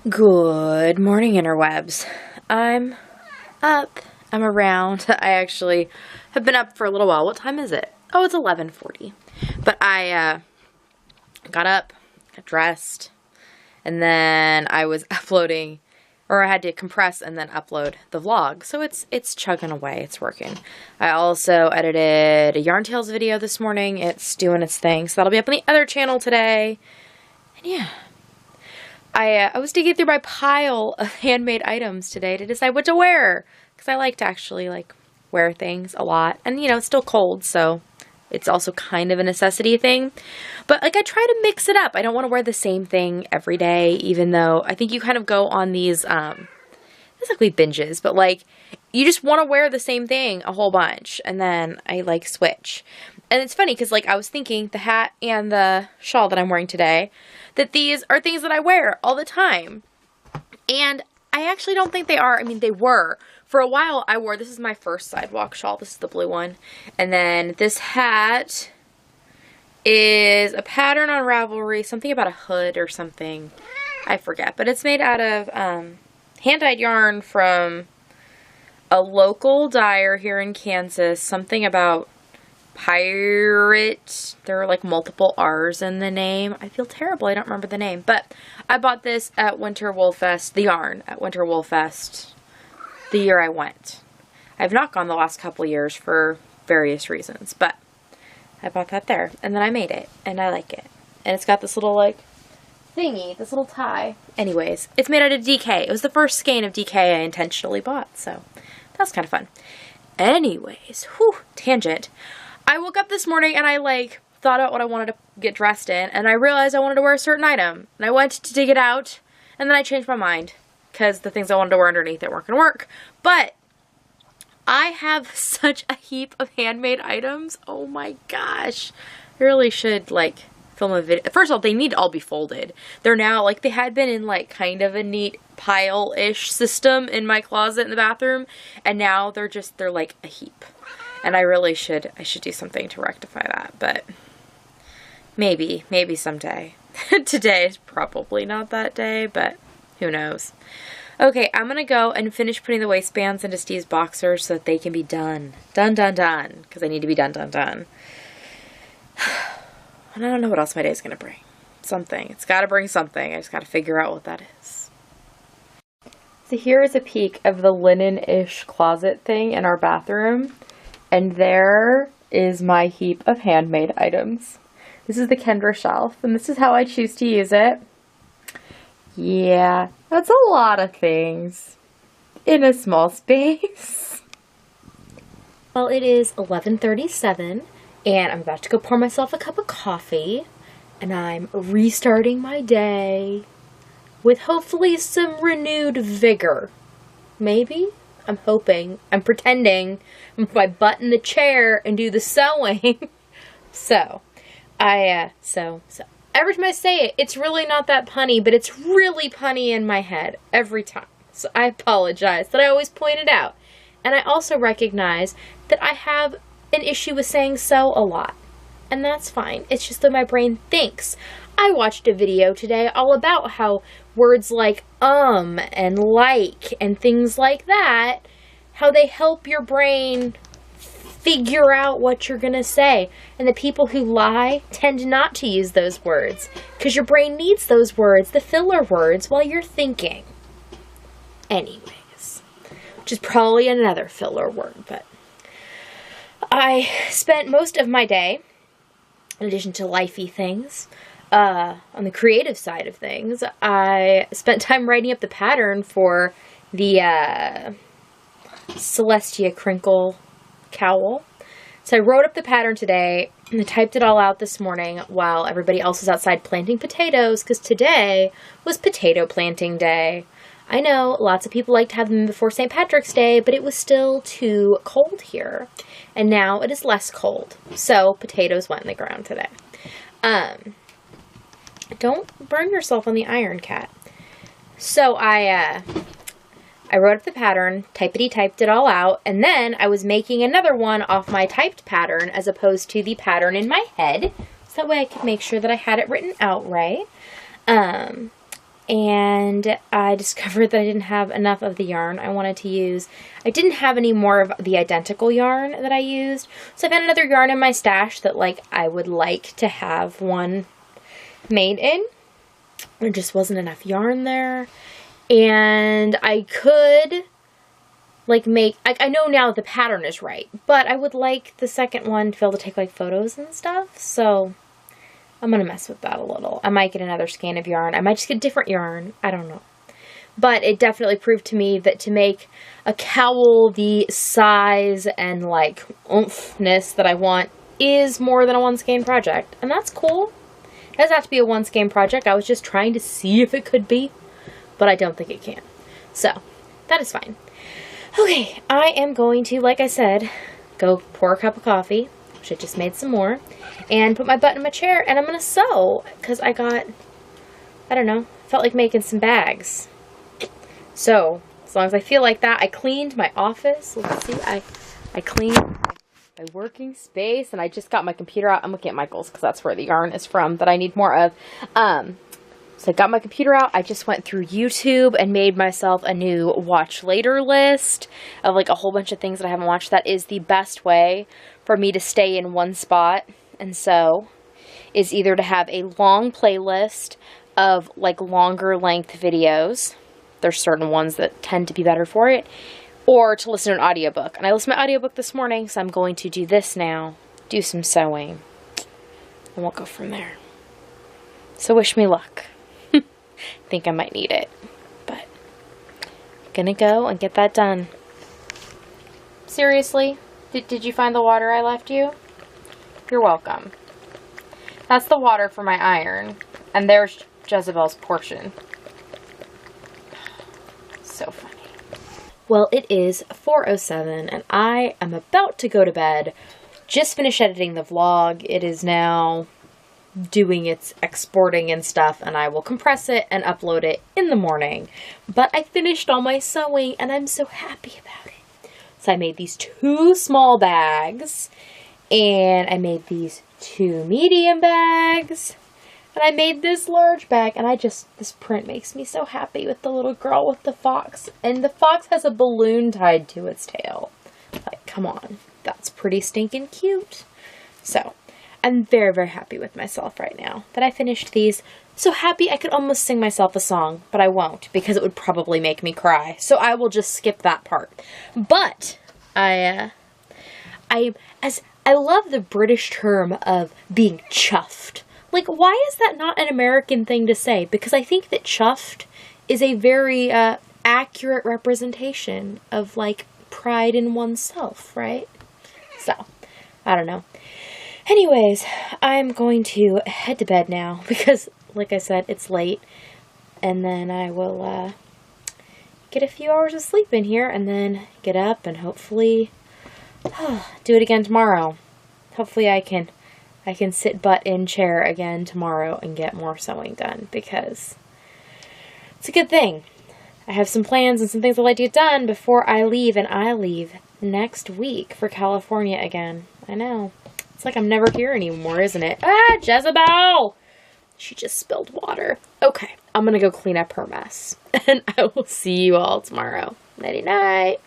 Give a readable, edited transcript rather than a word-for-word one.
Good morning, interwebs. I'm up. I'm around. I actually have been up for a little while. What time is it? Oh, it's 11:40. But I got up, got dressed, and then I was uploading, or I had to compress and then upload the vlog. So it's chugging away. It's working. I also edited a Yarn Tales video this morning. It's doing its thing. So that'll be up on the other channel today. And yeah. I was digging through my pile of handmade items today to decide what to wear, because I like to actually wear things a lot, and you know, it's still cold, so it's also kind of a necessity thing, but I try to mix it up. I don't want to wear the same thing every day, even though I think you kind of go on these, it's like we binges, but you just want to wear the same thing a whole bunch, and then I switch. And it's funny because I was thinking the hat and the shawl that I'm wearing today, that these are things that I wear all the time. And I actually don't think they are. I mean, they were. For a while I wore, this is my first sidewalk shawl. This is the blue one. And then this hat is a pattern on Ravelry, something about a hood or something. I forget. But it's made out of hand-dyed yarn from a local dyer here in Kansas. Something about pirate. There are multiple R's in the name. I feel terrible. I don't remember the name. But I bought this at Winter Wool Fest, the yarn at Winter Wool Fest, the year I went. I've not gone the last couple years for various reasons, but I bought that there. And then I made it. And I like it. And it's got this little thingy, this little tie. Anyways, it's made out of DK. It was the first skein of DK I intentionally bought. So that's kind of fun. Anyways, whew, tangent. I woke up this morning and I thought out what I wanted to get dressed in, and I realized I wanted to wear a certain item, and I went to dig it out, and then I changed my mind because the things I wanted to wear underneath it weren't going to work. But I have such a heap of handmade items. Oh my gosh. I really should film a video. First of all, they need to all be folded. They're now they had been in kind of a neat pile-ish system in my closet in the bathroom, and now they're a heap. And I should do something to rectify that, but maybe someday. Today is probably not that day, but who knows. Okay, I'm going to go and finish putting the waistbands into Steve's boxers so that they can be done. Done, because they need to be done. And I don't know what else my day is going to bring. Something. It's got to bring something. I just got to figure out what that is. So here is a peek of the linen-ish closet thing in our bathroom. And there is my heap of handmade items. This is the Kendra shelf, and this is how I choose to use it. Yeah, that's a lot of things in a small space. Well, it is 11:37, and I'm about to go pour myself a cup of coffee, and I'm restarting my day with hopefully some renewed vigor. Maybe? I'm hoping. I'm pretending. I butt in the chair and do the sewing. So every time I say it, it's really not that punny, but it's really punny in my head every time. So I apologize that I always point it out. And I also recognize that I have an issue with saying so a lot. And that's fine. It's just that my brain thinks. I watched a video today all about how words like and and things like that, how they help your brain figure out what you're going to say. And the people who lie tend not to use those words because your brain needs those words, the filler words, while you're thinking. Anyways, which is probably another filler word, but I spent most of my day, in addition to lifey things, on the creative side of things, I spent time writing up the pattern for the Celestia Crinkle cowl. So I wrote up the pattern today and I typed it all out this morning while everybody else was outside planting potatoes, because today was potato planting day. I know lots of people like to have them before St. Patrick's Day, but it was still too cold here. And now it is less cold. So potatoes went in the ground today. Don't burn yourself on the iron, cat. So I wrote up the pattern, typed it all out, and then I was making another one off my typed pattern as opposed to the pattern in my head. So that way I could make sure that I had it written out right. and I discovered that I didn't have enough of the yarn I wanted to use. I didn't have any more of the identical yarn that I used, so I found another yarn in my stash that, like, I would like to have one made in. There just wasn't enough yarn there, and I could, like, make, I know now the pattern is right, but I would like the second one to be able to take, like, photos and stuff, so I'm going to mess with that a little. I might get another skein of yarn. I might just get different yarn. I don't know. But it definitely proved to me that to make a cowl the size and, like, oomphness that I want is more than a one skein project. And that's cool. It doesn't have to be a one skein project. I was just trying to see if it could be. But I don't think it can. So, that is fine. Okay, I am going to, like I said, go pour a cup of coffee. Which I just made some more. And put my butt in my chair, and I'm going to sew, because I got, I don't know, felt like making some bags. So, as long as I feel like that, I cleaned my office. Let's see, I cleaned my working space, and I just got my computer out. I'm looking at Michael's, because that's where the yarn is from that I need more of. So I got my computer out. I just went through YouTube and made myself a new watch later list of, like, a whole bunch of things that I haven't watched. That is the best way for me to stay in one spot. And so, is either to have a long playlist of, like, longer length videos. There's certain ones that tend to be better for it. Or to listen to an audiobook. And I listened to my audiobook this morning, so I'm going to do this now. Do some sewing. And we'll go from there. So wish me luck. I think I might need it. But, I'm gonna go and get that done. Seriously? Did you find the water I left you? You're welcome. That's the water for my iron. And there's Jezebel's portion. So funny. Well, it is 4:07 and I am about to go to bed. Just finished editing the vlog. It is now doing its exporting and stuff, and I will compress it and upload it in the morning. But I finished all my sewing and I'm so happy about it. So I made these 2 small bags, and I made these 2 medium bags, and I made this large bag, and this print makes me so happy with the little girl with the fox, and the fox has a balloon tied to its tail. Like, come on, that's pretty stinking cute. So, I'm very, very happy with myself right now that I finished these. So happy I could almost sing myself a song, but I won't because it would probably make me cry. So I will just skip that part. But I love the British term of being chuffed. Like, why is that not an American thing to say? Because I think that chuffed is a very accurate representation of, like, pride in oneself, right? So, I don't know. Anyways, I'm going to head to bed now because, like I said, it's late. And then I will get a few hours of sleep in here and then get up and hopefully do it again tomorrow. Hopefully I can sit butt in chair again tomorrow and get more sewing done because it's a good thing. I have some plans and some things I'd like to get done before I leave, and I leave next week for California again. I know. It's like I'm never here anymore, isn't it? Ah, Jezebel! She just spilled water. Okay, I'm gonna go clean up her mess. And I will see you all tomorrow. Nighty-night.